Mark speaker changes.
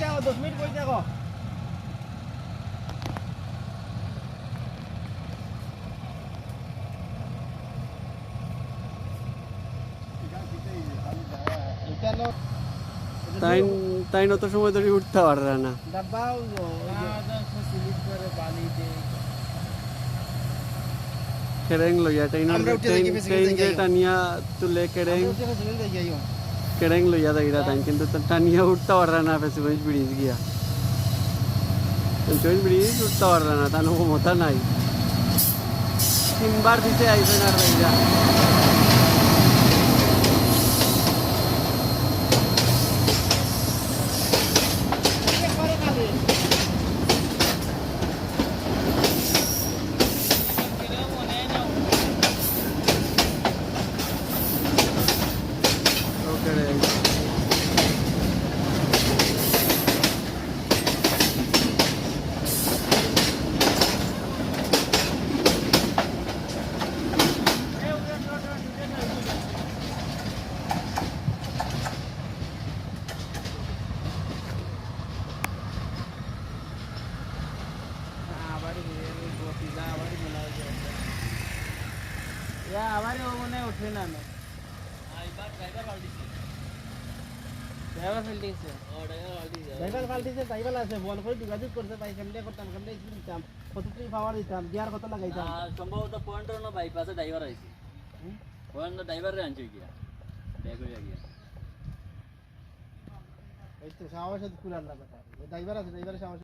Speaker 1: যাও 10 মিনিট কই যাও
Speaker 2: তাই তাই নত সময় ধরে উঠতে পারবে না
Speaker 1: ডাব্বাও স্লিপ করে বালি দে
Speaker 2: কেরেং লইয়া ট্রেন যে টানিয়া তুলে কেরেং কেরেং লইয়া যাইরা তাই কিন্তু টানিয়া উঠতে পারবে না ফেসিবাইজ ব্রিজ গিয়া ফেসিবাইজ ব্রিজ উঠতে পারবে না তার ক্ষমতা নাই 3 বার দিতে আইবেন আর যাইরা
Speaker 1: ড্রাইভার পাল্টিছে ড্রাইভার আছে বল করে যোগাযোগ করতে পাই কেমনে করতাম কেমনে দিতাম কতটি পাওয়ার দিতাম গিয়ার কত লাগাইতাম
Speaker 3: সম্ভবত পয়েন্টর না বাইপাসে ড্রাইভার আইছে পয়েন্ট ড্রাইভারে আনছে গিয়া ব্যাগ হইয়া গিয়া
Speaker 1: এই তো সাহস কুলার না কথা ড্রাইভার আছে ড্রাইভারের সাহস